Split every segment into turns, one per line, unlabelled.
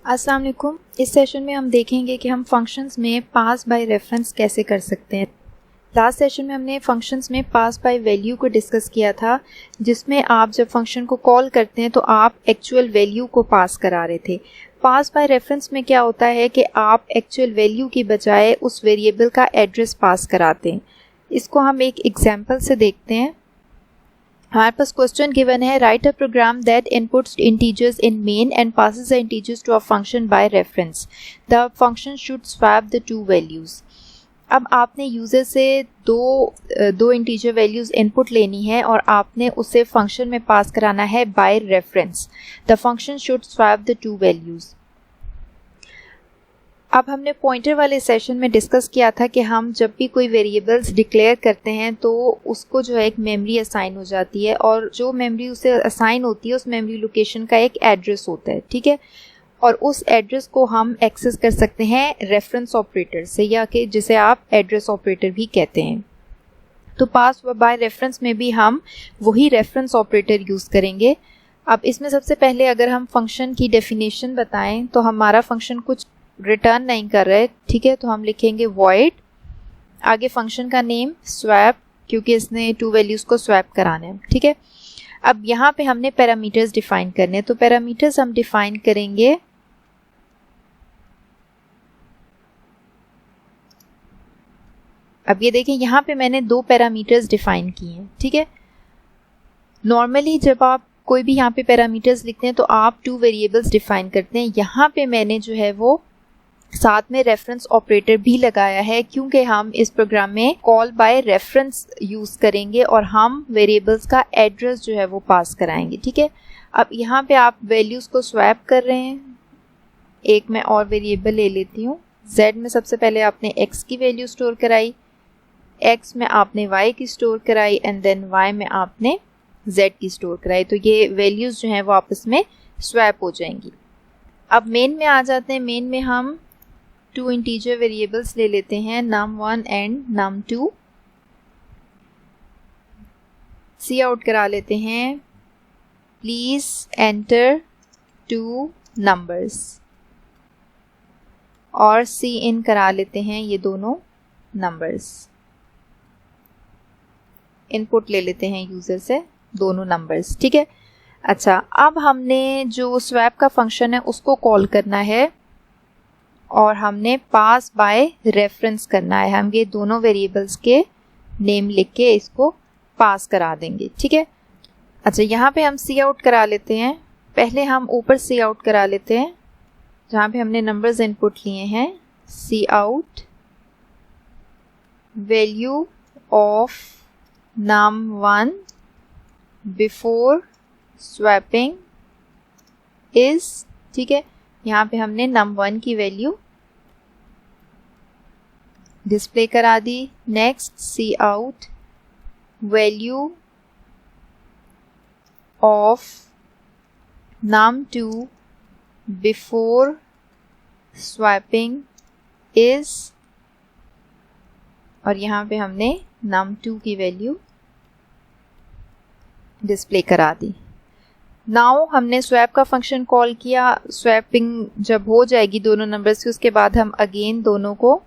अस्सलाम वालेकुम। इस सेशन में हम देखेंगे कि हम फंक्शंस में पास बाय रेफरेंस कैसे कर सकते हैं। लास्ट सेशन में हमने फंक्शंस में पास बाय वैल्यू को डिस्कस किया था, जिसमें आप जब फंक्शन को कॉल करते हैं तो आप एक्चुअल वैल्यू को पास करा रहे थे। पास बाय रेफरेंस में क्या होता है कि आप एक्चुअल वैल्यू की बजाय उस वेरिएबल का एड्रेस पास कराते हैं। इसको हम एक एग्जांपल से देखते हैं। हमारे पास क्वेश्चन गिवन है, write a program that inputs integers in main and passes the integers to a function by reference. The function should swap the two values. अब आपने यूजर से दो इंटीजर वैल्यूज इनपुट लेनी है और आपने उसे फंक्शन में पास कराना है bye reference. The function should swap the two values. अब हमने पॉइंटर वाले सेशन में डिस्कस किया था कि हम जब भी कोई वेरिएबल्स डिक्लेयर करते हैं तो उसको जो है एक मेमोरी असाइन हो जाती है, और जो मेमोरी उसे असाइन होती है उस मेमोरी लोकेशन का एक एड्रेस होता है, ठीक है। और उस एड्रेस को हम एक्सेस कर सकते हैं रेफरेंस ऑपरेटर से, या कि जिसे आप एड्रेस ऑपरेटर भी कहते हैं। तो पास बाय रेफरेंस में भी हम वही रेफरेंस ऑपरेटर यूज़ करेंगे। अब इसमें सबसे पहले अगर हम फंक्शन की डेफिनेशन बताएं तो हमारा फंक्शन कुछ रिटर्न नहीं कर रहा है, ठीक है। तो हम लिखेंगे वॉइड, आगे फंक्शन का नेम स्वैप, क्योंकि इसने टू वैल्यूज़ को स्वैप कराना है, ठीक है। अब यहाँ पे हमने पैरामीटर्स डिफाइन करने हैं, तो पैरामीटर्स हम डिफाइन करेंगे अब ये देखें यहाँ पे मैंने दो पैरामीटर्स डिफाइन किए हैं, ठीक है। नॉर्मली जब आप कोई भी यहाँ पे पैरामीटर्स लिखते हैं तो आप टू वेरिएबल्स डिफाइन करते हैं। यहाँ पे मैंने जो है वो साथ में रेफरेंस ऑपरेटर भी लगाया है, क्योंकि हम इस प्रोग्राम में कॉल बाय रेफरेंस यूज़ करेंगे और हम वेरिएबल्स का एड्रेस जो है वो पास कराएंगे, ठीक है। अब यहाँ पे आप वैल्यूज़ को स्वैप कर रहे हैं। एक मैं और वेरिएबल ले लेती हूँ। z में सबसे पहले आपने x की वैल्यू स्टोर कराई, x में आपने y की स्टोर कराई, एंड देन y में आपने z की स्टोर कराई। तो ये वैल्यूज़ जो हैं वो आपस में स्वैप हो जाएंगी। अब मेन में आ जाते हैं। मेन में हम टू इंटीजर वेरिएबल्स ले लेते हैं, num1 and num2। C out करा लेते हैं, प्लीज एंटर टू नंबर्स, और सी इन करा लेते हैं ये दोनों नंबर्स। इनपुट ले लेते हैं यूजर से दोनों नंबर्स, ठीक है। अच्छा, अब हमने जो स्वैप का फंक्शन है उसको कॉल करना है और हमने पास बाय रेफरेंस करना है। हम ये दोनों वेरिएबल्स के नेम लिख के इसको पास करा देंगे, ठीक है। अच्छा, यहाँ पे हम सी आउट करा लेते हैं। पहले हम ऊपर सी आउट करा लेते हैं जहाँ पे हमने नंबर्स इनपुट लिए हैं। C out value of num1 before swapping is, ठीक है। यहाँ पे हमने num1 की वैल्यू डिस्प्ले करा दी। Next, c out value of num2 before swapping is, और यहाँ पे हमने num2 की वैल्यू डिस्प्ले करा दी। नाउ हमने स्वैप का फंक्शन कॉल किया। स्वैपिंग जब हो जाएगी दोनों नंबर्स की, उसके बाद हम अगेन दोनों को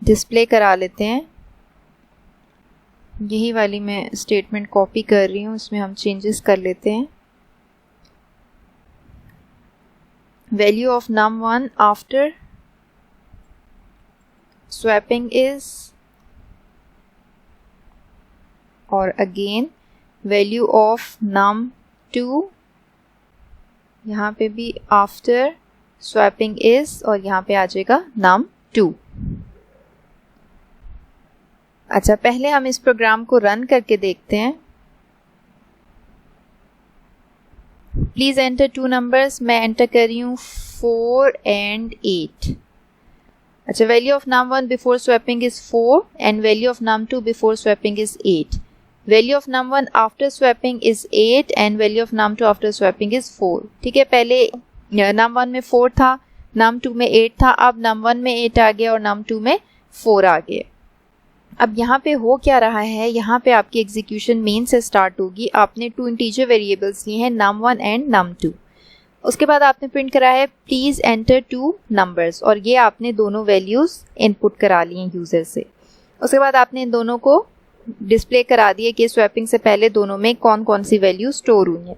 डिस्प्ले करा लेते हैं। यही वाली मैं स्टेटमेंट कॉपी कर रही हूँ, इसमें हम चेंजेस कर लेते हैं। Value of num1 after swapping is, और अगेन वैल्यू ऑफ num2, यहाँ पे भी आफ्टर स्वैपिंग इज, और यहाँ पे आ जाएगा num2। अच्छा, पहले हम इस प्रोग्राम को रन करके देखते हैं। Please enter two numbers. मैं एंटर कर रही हूँ 4 and 8। अच्छा, value of num1 before swapping is 4 and value of num2 before swapping is 8। Value of num1 after swapping is 8 and value of num2 after swapping is 4, ठीक है। पहले num1 में 4 था, num2 में 8 था, अब num1 में 8 आ गया और num2 में 4 आ गया। अब यहाँ पे हो क्या रहा है, यहाँ पे आपकी एग्जीक्यूशन मेन से स्टार्ट होगी। आपने टू इंटीजर वेरिएबल्स लिए हैं num1 एंड num2। उसके बाद आपने प्रिंट करा है प्लीज़ एंटर 2 नंबर्स, और ये आपने दोनों वैल्यूज़ इनपुट करा ली हैं यूज़र से। उसके बाद आपने इन दोनों को डिस्प्ले करा दिए कि स्वैपिंग से पहले दोनों में कौन कौन सी वैल्यू स्टोर हुई हैं।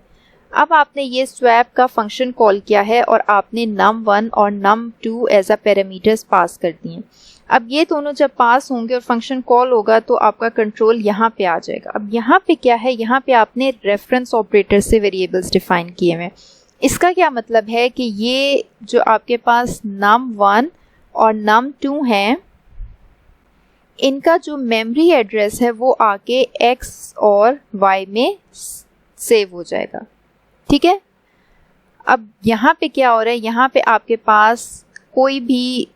अब आपने ये स्वैप का फंक्शन कॉल किया है और आपने num1 और num2 as a parameters pass कर दिए हैं। अब ये दोनों जब पास होंगे और फंक्शन कॉल होगा तो आपका कंट्रोल यहाँ पे आ जाएगा। अब यहाँ पे क्या है, यहाँ पे आपने रेफरेंस ऑपरेटर से वेरिएबल्स डिफाइन किए हुए हैं। इसका क्या मतलब है कि ये जो आपके पास num1 और num2 हैं, इनका जो मेमोरी एड्रेस है वो आके x और y में सेव हो जाएगा, ठीक है। अब यहाँ पे क्या हो रहा है, यहाँ पे आपके पास कोई भी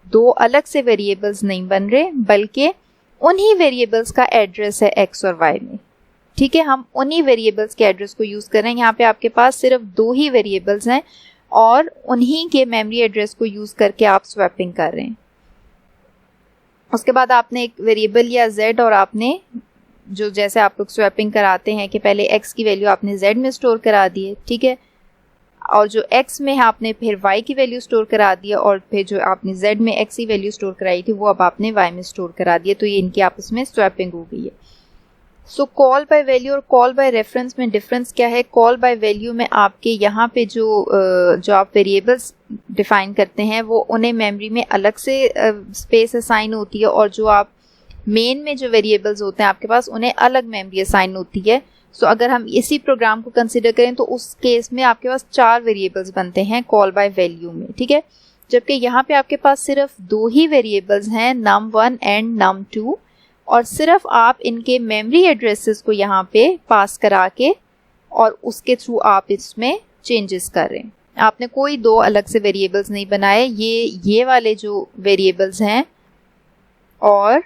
दो अलग से वेरिएबल्स नहीं बन रहे, बल्कि उन्हीं वेरिएबल्स का एड्रेस है x और y में, ठीक है। हम उन्हीं वेरिएबल्स के एड्रेस को यूज़ कर रहे हैं। यहाँ पे आपके पास सिर्फ दो ही वेरिएबल्स हैं और उन्हीं के मेमोरी एड्रेस को यूज़ करके आप स्वैपिंग कर रहे हैं। उसके बाद आपने एक वेरिएबल लिया z, और आपने जो जैसे आप लोग स्वैपिंग कराते हैं कि पहले x की वैल्यू आपने z में स्टोर करा दी है, ठीक है, और जो x में है आपने फिर y की वैल्यू स्टोर करा दी है, और फिर जो आपने z में x की वैल्यू स्टोर कराई थी वो अब आपने y में स्टोर करा दी है। तो ये इनकी आपस में स्वैपिंग हो गई है। सो कॉल बाय वैल्यू और कॉल बाय रेफरेंस में डिफरेंस क्या है? कॉल बाय वैल्यू में आपके यहाँ पे जो आप वेरिएबल्स डिफाइन करते हैं वो उन्हें मेमोरी में अलग से स्पेस असाइन होती है, और जो आप मेन में जो वेरिएबल्स होते हैं आपके पास उन्हें अलग मेमोरी असाइन होती है। सो अगर हम इसी प्रोग्राम को कंसिडर करें तो उस केस में आपके पास 4 वेरिएबल्स बनते हैं कॉल बाय वैल्यू में, ठीक है। जबकि यहाँ पे आपके पास सिर्फ 2 ही वेरिएबल्स हैं, num1 एंड num2, और सिर्फ आप इनके मेमोरी एड्रेसेस को यहाँ पे पास करा के और उसके थ्रू आप इसमें चेंजेस कर रहे हैं। आपने कोई 2 अलग से वेरिएबल्स नहीं बनाए। ये वाले जो वेरिएबल्स हैं और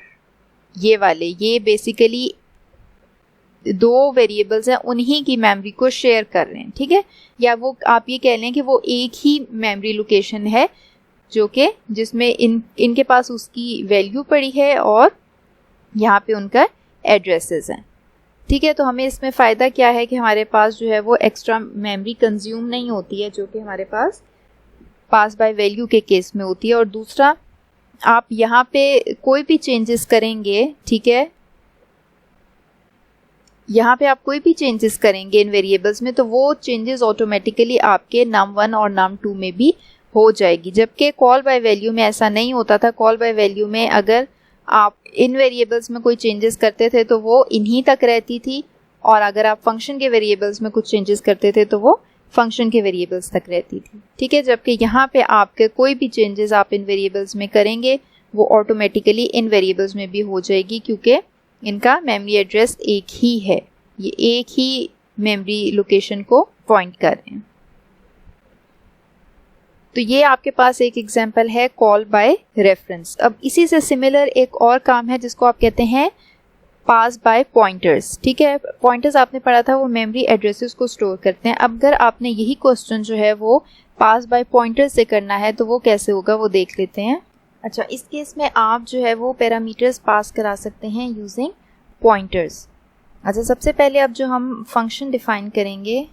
ये वाले, ये बेसिकली 2 वेरिएबल्स हैं, उन्हीं की मेमोरी को शेयर कर रहे हैं, ठीक है। या वो आप ये कह लें कि वो एक ही मेमोरी लोकेशन है जो कि जिसमें इनके पास उसकी वैल्यू पड़ी है और यहाँ पे उनका एड्रेसेस हैं, ठीक है। तो हमें इसमें फ़ायदा क्या है कि हमारे पास जो है वो एक्स्ट्रा मेमोरी कंज्यूम नहीं होती है, जो कि हमारे पास बाय वैल्यू के केस में होती है। और दूसरा, आप यहाँ पे कोई भी चेंजेस करेंगे, ठीक है, यहाँ पे आप कोई भी चेंजेस करेंगे इन वेरिएबल्स में तो वो चेंजेस ऑटोमेटिकली आपके num1 और num2 में भी हो जाएगी। जबकि कॉल बाय वैल्यू में ऐसा नहीं होता था। कॉल बाय वैल्यू में अगर आप इन वेरिएबल्स में कोई चेंजेस करते थे तो वो इन्हीं तक रहती थी, और अगर आप फंक्शन के वेरिएबल्स में कुछ चेंजेस करते थे तो वो फंक्शन के वेरिएबल्स तक रहती थी, ठीक है। जबकि यहाँ पे आपके कोई भी चेंजेस आप इन वेरिएबल्स में करेंगे वो ऑटोमेटिकली इन वेरिएबल्स में भी हो जाएगी, क्योंकि इनका मेमोरी एड्रेस एक ही है, ये एक ही मेमोरी लोकेशन को पॉइंट कर रहे हैं। तो ये आपके पास एक एग्जांपल है कॉल बाय रेफरेंस। अब इसी से सिमिलर एक और काम है जिसको आप कहते हैं पास बाय पॉइंटर्स, ठीक है। पॉइंटर्स आपने पढ़ा था, वो मेमोरी एड्रेसेस को स्टोर करते हैं। अब अगर आपने यही क्वेश्चन जो है वो पास बाय पॉइंटर्स से करना है तो वो कैसे होगा वो देख लेते हैं। अच्छा, इस केस में आप जो है वो पैरामीटर्स पास करा सकते हैं यूजिंग पॉइंटर्स। अच्छा, सबसे पहले अब जो हम फंक्शन डिफाइन करेंगे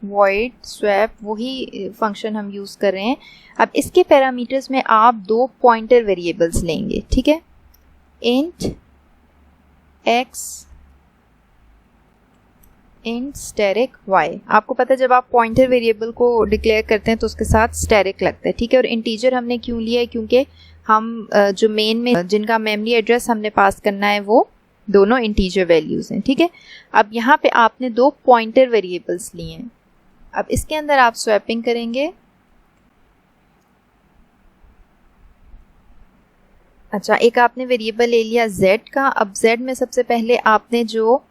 void swap, वही फंक्शन हम यूज़ कर रहे हैं। अब इसके पैरामीटर्स में आप 2 पॉइंटर वेरिएबल्स लेंगे, ठीक है, int x int static y। आपको पता है जब आप पॉइंटर वेरिएबल को डिक्लेयर करते हैं तो उसके साथ static लगता है, ठीक है। और इंटीजर हमने क्यों लिया है? क्योंकि हम जो मेन में जिनका मेमोरी एड्रेस हमने पास करना है वो दोनों इंटीजर वैल्यूज़ हैं, ठीक है। अब यहाँ पे आपने 2 पॉइंटर वेरिएबल्स लिए हैं। अब इसके अंदर आप स्वैपिंग करेंगे। अच्छा, एक आपने वेरिएबल ले लिया z का। अब z में सबसे पहले आपने जो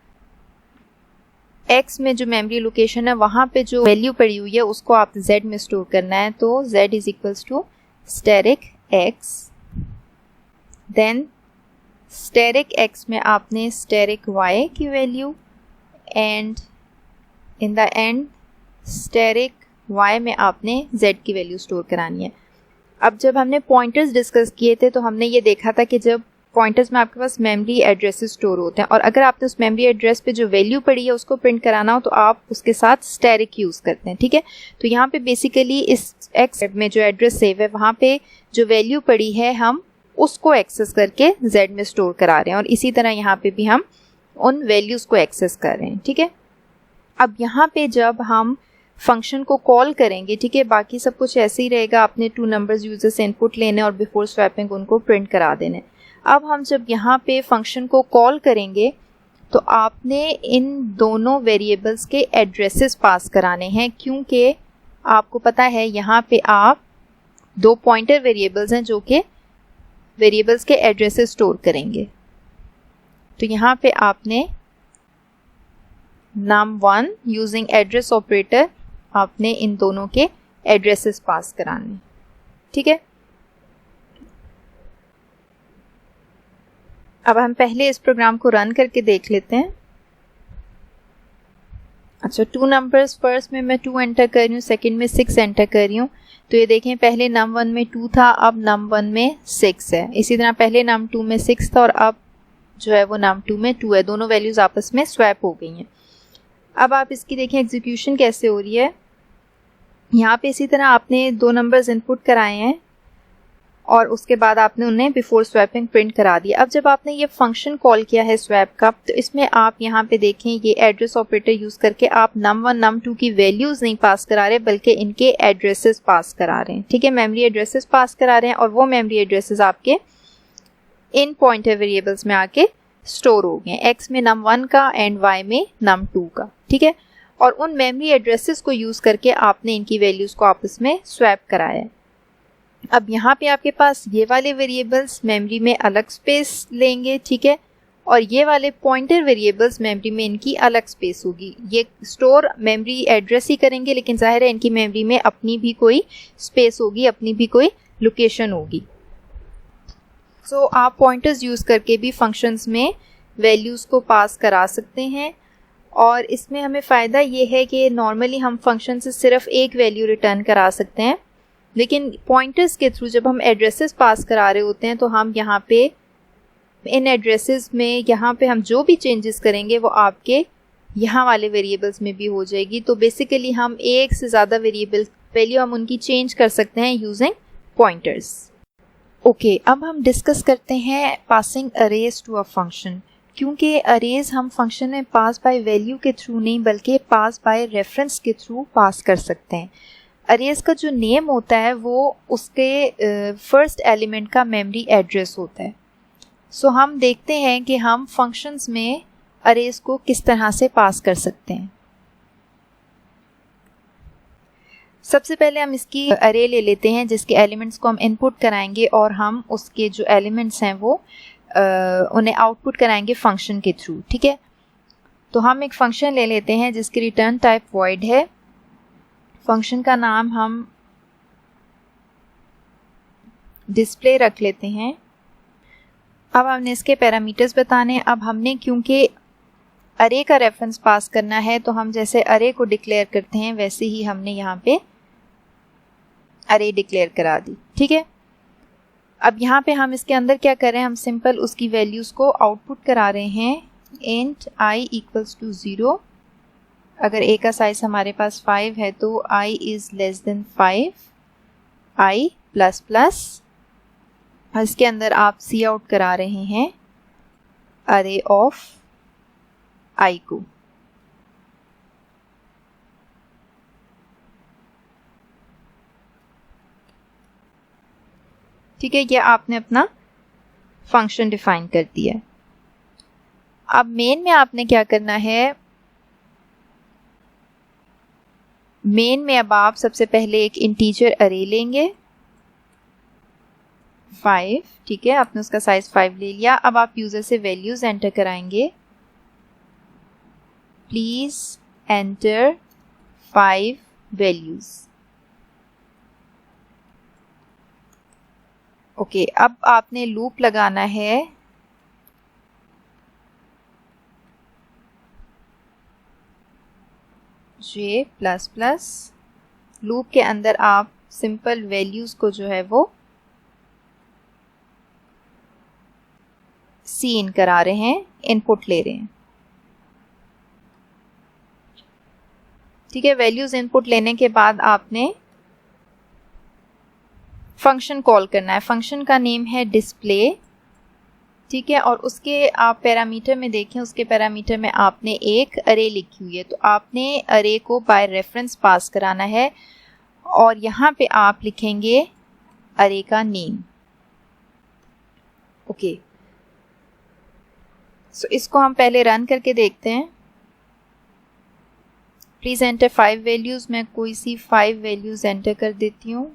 x में जो मेमोरी लोकेशन है वहाँ पे जो वैल्यू पड़ी हुई है उसको आप z में स्टोर करना है। तो z is equals to static x, then static x में आपने static y की value, and in the end static y में आपने z की वैल्यू स्टोर करानी है। अब जब हमने पॉइंटर्स डिस्कस किए थे तो हमने ये देखा था कि जब पॉइंटर्स में आपके पास मेमोरी एड्रेसेस स्टोर होते हैं, और अगर आपने उस मेमोरी एड्रेस पे जो वैल्यू पड़ी है उसको प्रिंट कराना हो तो आप उसके साथ स्टैरिक यूज़ करते हैं, ठीक है। तो यहाँ पे बेसिकली इस एक्स में जो एड्रेस सेव है वहाँ पे जो वैल्यू पड़ी है हम उसको एक्सेस करके जेड में स्टोर करा रहे हैं, और इसी तरह यहाँ पे भी हम उन वैल्यूज़ को एक्सेस कर रहे हैं, ठीक है। अब यहाँ पे जब हम फंक्शन को कॉल करेंगे, ठीक है, बाकी सब कुछ ऐसे ही रहेगा, आपने 2 नंबर्स यूजर से इनपुट लेने और बिफोर स्वैपिंग उनको प्रिंट करा देने। अब हम जब यहाँ पे फंक्शन को कॉल करेंगे तो आपने इन दोनों वेरिएबल्स के एड्रेसेस पास कराने हैं, क्योंकि आपको पता है यहाँ पे आप 2 पॉइंटर वेरिएबल्स हैं जो कि वेरिएबल्स के एड्रेसेस स्टोर करेंगे। तो यहाँ पे आपने num1 यूजिंग एड्रेस ऑपरेटर आपने इन दोनों के एड्रेसेस पास कराने, ठीक है। अब हम पहले इस प्रोग्राम को रन करके देख लेते हैं। अच्छा, 2 नंबर्स, फर्स्ट में मैं 2 एंटर कर रही हूँ, सेकंड में 6 एंटर कर रही हूँ। तो ये देखें, पहले num1 में 2 था, अब num1 में 6 है। इसी तरह पहले num2 में 6 था और अब जो है वो num2 में 2 है। दोनों वैल्यूज आपस में स्वैप हो गई हैं। अब आप इसकी देखें एग्जीक्यूशन कैसे हो रही है। यहाँ पे इसी तरह आपने 2 नंबर्स इनपुट कराए हैं और उसके बाद आपने उन्हें बिफोर स्वैपिंग प्रिंट करा दिया। अब जब आपने ये फंक्शन कॉल किया है स्वैप का, तो इसमें आप यहाँ पे देखें ये एड्रेस ऑपरेटर यूज़ करके आप num1 num2 की वैल्यूज़ नहीं पास करा रहे बल्कि इनके एड्रेसेस पास करा रहे हैं, ठीक है। मेमोरी एड्रेसेस पास करा रहे हैं और वो मेमोरी एड्रेसेस आपके इन पॉइंटर वेरिएबल्स में आके स्टोर हो गए, x में num1 का एंड y में num2 का, ठीक है। और उन मेमोरी एड्रेसेस को यूज़ करके आपने इनकी वैल्यूज़ को आपस में स्वैप कराया है। अब यहाँ पे आपके पास ये वाले वेरिएबल्स मेमोरी में अलग स्पेस लेंगे, ठीक है, और ये वाले पॉइंटर वेरिएबल्स मेमोरी में इनकी अलग स्पेस होगी। ये स्टोर मेमोरी एड्रेस ही करेंगे, लेकिन जाहिर है इनकी मेमोरी में अपनी भी कोई स्पेस होगी, अपनी भी कोई लोकेशन होगी। सो आप पॉइंटर्स यूज़ करके भी फंक्शंस में वैल्यूज़ को पास करा सकते हैं, और इसमें हमें फ़ायदा ये है कि नॉर्मली हम फंक्शन से सिर्फ एक वैल्यू रिटर्न करा सकते हैं, लेकिन पॉइंटर्स के थ्रू जब हम एड्रेसेस पास करा रहे होते हैं तो हम यहाँ पे इन एड्रेसेस में यहाँ पे हम जो भी चेंजेस करेंगे वो आपके यहाँ वाले वेरिएबल्स में भी हो जाएगी। तो बेसिकली हम एक से ज़्यादा वेरिएबल वैल्यू हम उनकी चेंज कर सकते हैं यूजिंग पॉइंटर्स। ओके, अब हम डिस्कस करते हैं passing arrays to a function, क्योंकि अरेज हम फंक्शन में पास बाय वैल्यू के थ्रू नहीं बल्कि पास बाय रेफरेंस के थ्रू पास कर सकते हैं। अरेज का जो नेम होता है वो उसके फर्स्ट एलिमेंट का मेमोरी एड्रेस होता है। सो हम देखते हैं कि हम फंक्शंस में अरेज को किस तरह से पास कर सकते हैं। सबसे पहले हम इसकी अरे ले लेते हैं जिसके एलिमेंट्स को हम इनपुट कराएंगे और हम उसके जो एलिमेंट्स हैं वो उन्हें आउटपुट कराएंगे फंक्शन के थ्रू, ठीक है। तो हम एक फंक्शन ले लेते हैं जिसकी रिटर्न टाइप वॉइड है। फंक्शन का नाम हम डिस्प्ले रख लेते हैं। अब हमने इसके पैरामीटर्स बताने। अब हमने क्योंकि अरे का रेफरेंस पास करना है तो हम जैसे अरे को डिक्लेयर करते हैं वैसे ही हमने यहाँ पे अरे डिक्लेयर करा दी, ठीक है। अब यहाँ पे हम इसके अंदर क्या कर रहे हैं, हम सिंपल उसकी वैल्यूज़ को आउटपुट करा रहे हैं। इंट i इक्वल्स टू 0, अगर a का साइज हमारे पास 5 है तो i is less than 5, i plus plus, इसके अंदर आप सी आउट करा रहे हैं अरे ऑफ i को। ठीक है, ये आपने अपना फंक्शन डिफाइन कर दिया है। अब मेन में आपने क्या करना है, मेन में अब आप सबसे पहले एक इंटीजर अरे लेंगे 5, ठीक है, आपने उसका साइज 5 ले लिया। अब आप यूजर से वैल्यूज एंटर कराएंगे। Please enter 5 values. ओके, अब आपने लूप लगाना है जे प्लस प्लस। लूप के अंदर आप सिंपल वैल्यूज को जो है वो सी इन करा रहे हैं, इनपुट ले रहे हैं। ठीक है, वैल्यूज इनपुट लेने के बाद आपने फंक्शन कॉल करना है। फंक्शन का नेम है डिस्प्ले। ठीक है, और उसके आप पैरामीटर में देखें, उसके पैरामीटर में आपने एक अरे लिखी हुई है, तो आपने अरे को बाय रेफरेंस पास कराना है और यहाँ पे आप लिखेंगे अरे का नेम। ओके, सो इसको हम पहले रन करके देखते हैं। Please enter 5 values. मैं कोई सी 5 वैल्यूज एंटर कर देती हूँ।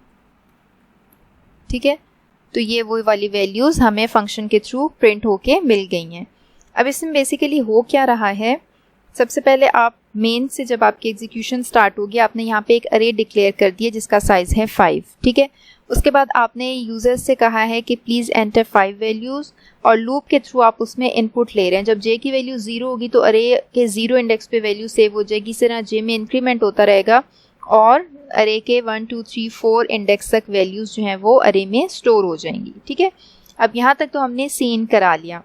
ठीक है, तो ये वो वाली वैल्यूज हमें फंक्शन के थ्रू प्रिंट होके मिल गई हैं। अब इसमें बेसिकली हो क्या रहा है, सबसे पहले आप मेन से जब आपकी एग्जीक्यूशन स्टार्ट होगी, आपने यहाँ पे एक अरे डिक्लेयर कर दिया जिसका साइज है 5। ठीक है, उसके बाद आपने यूजर्स से कहा है कि प्लीज एंटर 5 वैल्यूज और लूप के थ्रू आप उसमें इनपुट ले रहे हैं। जब जे की वैल्यू 0 होगी तो अरे के 0 इंडेक्स पे वैल्यू सेव हो जाएगी, इस तरह जे में इंक्रीमेंट होता रहेगा और अरे के 1 2 3 4 इंडेक्स तक वैल्यूज जो हैं वो अरे में स्टोर हो जाएंगी। ठीक है, अब यहाँ तक तो हमने सीन करा लिया।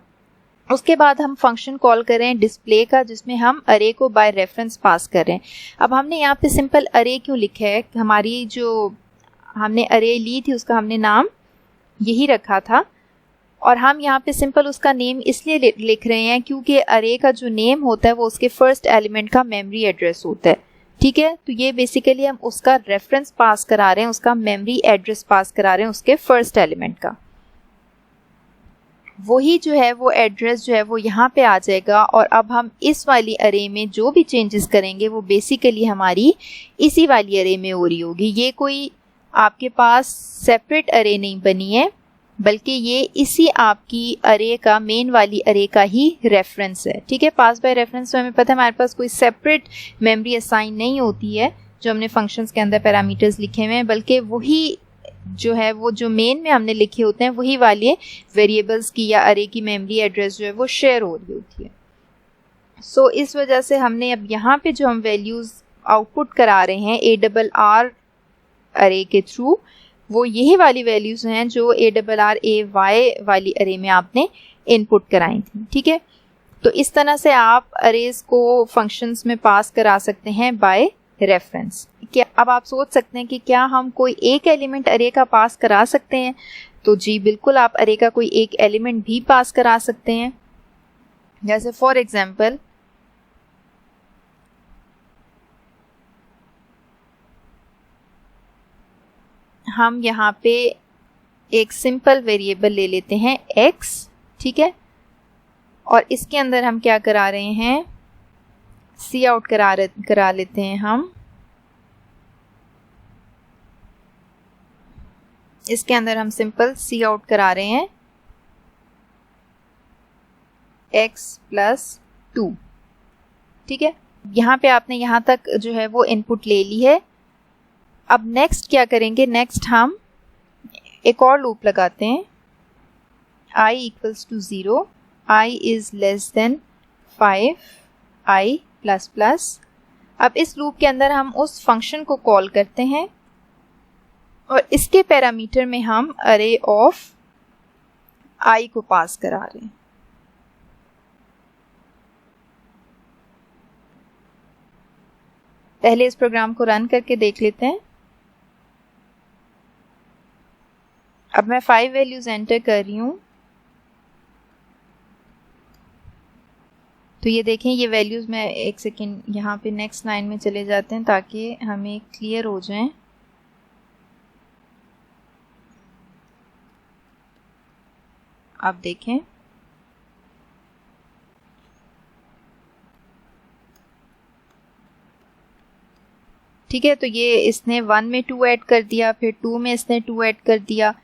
उसके बाद हम फंक्शन कॉल कर रहे हैं डिस्प्ले का, जिसमें हम अरे को बाय रेफरेंस पास कर रहे हैं। अब हमने यहाँ पे सिंपल अरे क्यों लिखा है, हमारी जो हमने अरे ली थी उसका हमने नाम यही रखा था और हम यहाँ पे सिंपल उसका नेम इसलिए लिख रहे हैं क्योंकि अरे का जो नेम होता है वो उसके फर्स्ट एलिमेंट का मेमोरी एड्रेस होता है। ठीक है, तो ये बेसिकली हम उसका रेफरेंस पास करा रहे हैं, उसका मेमोरी एड्रेस पास करा रहे हैं उसके फर्स्ट एलिमेंट का। वही जो है वो एड्रेस जो है वो यहाँ पे आ जाएगा और अब हम इस वाली अरे में जो भी चेंजेस करेंगे वो बेसिकली हमारी इसी वाली अरे में हो रही होगी। ये कोई आपके पास सेपरेट अरे नहीं बनी है, बल्कि ये इसी आपकी अरे का, मेन वाली अरे का ही रेफरेंस है। ठीक है, पास बाय रेफरेंस में हमें पता है हमारे पास कोई सेपरेट मेमोरी असाइन नहीं होती है जो हमने फंक्शंस के अंदर पैरामीटर्स लिखे हुए हैं, बल्कि वही जो है वो जो मेन में हमने लिखे होते हैं वही वाले वेरिएबल्स की या अरे की मेमोरी एड्रेस जो है वो शेयर हो रही होती है। सो इस वजह से हमने अब यहाँ पे जो हम वैल्यूज आउटपुट करा रहे हैं ARR अरे के थ्रू, वो यही वाली वैल्यूज हैं जो ARRAY वाली अरे में आपने इनपुट कराई थी। ठीक है, तो इस तरह से आप अरेज को फंक्शंस में पास करा सकते हैं बाय रेफरेंस। क्या अब आप सोच सकते हैं कि क्या हम कोई एक एलिमेंट अरे का पास करा सकते हैं? तो जी बिल्कुल, आप अरे का कोई एक एलिमेंट भी पास करा सकते हैं। जैसे फॉर एग्जांपल हम यहाँ पे एक सिंपल वेरिएबल ले लेते हैं x। ठीक है, और इसके अंदर हम क्या करा रहे हैं, सी आउट करा लेते हैं हम। इसके अंदर हम सिंपल सी आउट करा रहे हैं x+2। ठीक है, यहाँ पे आपने यहाँ तक जो है वो इनपुट ले ली है। अब नेक्स्ट क्या करेंगे, नेक्स्ट हम एक और लूप लगाते हैं i = 0, i <5, i++। अब इस लूप के अंदर हम उस फंक्शन को कॉल करते हैं और इसके पैरामीटर में हम अरे ऑफ i को पास करा रहे हैं। पहले इस प्रोग्राम को रन करके देख लेते हैं। अब मैं 5 वैल्यूज एंटर कर रही हूँ, तो ये देखें ये वैल्यूज, मैं एक सेकेंड यहाँ पे नेक्स्ट लाइन में चले जाते हैं ताकि हमें क्लियर हो जाएं। आप देखें ठीक है, तो ये इसने 1 में 2 ऐड कर दिया, फिर 2 में इसने 2 ऐड कर दिया,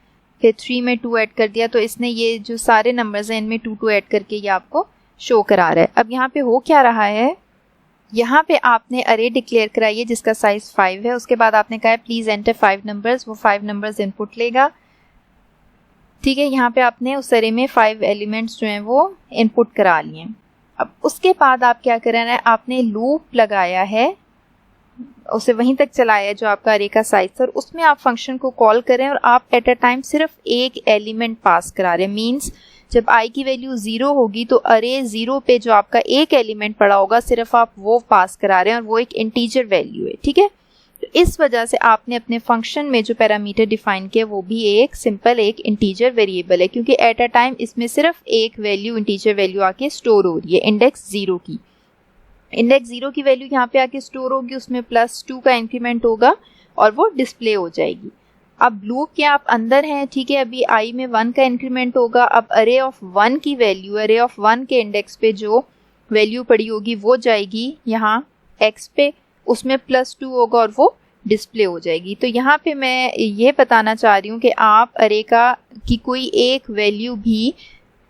फिर 3 में 2 ऐड कर दिया, तो इसने ये जो सारे नंबर्स हैं इनमें 2 ऐड करके ये आपको शो करा रहा है। अब यहाँ पे हो क्या रहा है, यहाँ पे आपने अरे डिक्लेयर कराई है जिसका साइज 5 है। उसके बाद आपने कहा है प्लीज एंटर 5 नंबर्स, वो 5 नंबर्स इनपुट लेगा। ठीक है, यहाँ पे आपने उस अरे में 5 एलिमेंट्स जो हैं वो इनपुट करा लिए। अब उसके बाद आप क्या कर रहे हैं, आपने लूप लगाया है, उसे वहीं तक चलाया है जो आपका अरे का साइज था, और उसमें आप फंक्शन को कॉल करें और आप एट अ टाइम सिर्फ एक एलिमेंट पास करा रहे हैं। मीन्स जब i की वैल्यू 0 होगी तो अरे 0 पे जो आपका एक एलिमेंट पड़ा होगा सिर्फ आप वो पास करा रहे हैं और वो एक इंटीजर वैल्यू है, ठीक है। तो इस वजह से आपने अपने फंक्शन में जो पैरामीटर डिफाइन किया वो भी एक सिंपल एक इंटीजर वेरिएबल है, क्योंकि एट अ टाइम इसमें सिर्फ एक वैल्यू इंटीजर वैल्यू आके स्टोर हो रही है इंडेक्स 0 की। इंडेक्स 0 की वैल्यू यहाँ पे आके स्टोर होगी, उसमें +2 का इंक्रीमेंट होगा और वो डिस्प्ले हो जाएगी। अब लूप के आप अंदर हैं, ठीक है, अभी i में 1 का इंक्रीमेंट होगा। अब अरे ऑफ 1 की वैल्यू, अरे ऑफ 1 के इंडेक्स पे जो वैल्यू पड़ी होगी वो जाएगी यहाँ x पे, उसमें +2 होगा और वो डिस्प्ले हो जाएगी। तो यहाँ पे मैं ये बताना चाह रही हूँ कि आप अरे की कोई एक वैल्यू भी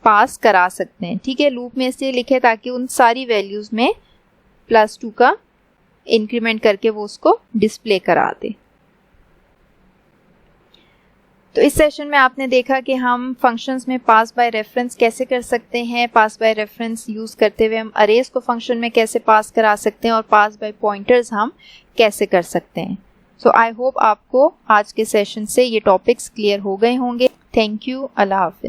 पास करा सकते हैं, ठीक है। लूप में इसलिए लिखे ताकि उन सारी वैल्यूज़ में +2 का इंक्रीमेंट करके वो उसको डिस्प्ले करा दे। तो इस सेशन में आपने देखा कि हम फंक्शंस में पास बाय रेफरेंस कैसे कर सकते हैं, पास बाय रेफरेंस यूज़ करते हुए हम अरेज को फंक्शन में कैसे पास करा सकते हैं और पास बाय पॉइंटर्स हम कैसे कर सकते हैं। सो आई होप आपको आज के सेशन से ये टॉपिक्स क्लियर हो गए होंगे। थैंक यू, अल्लाह हाफिज़।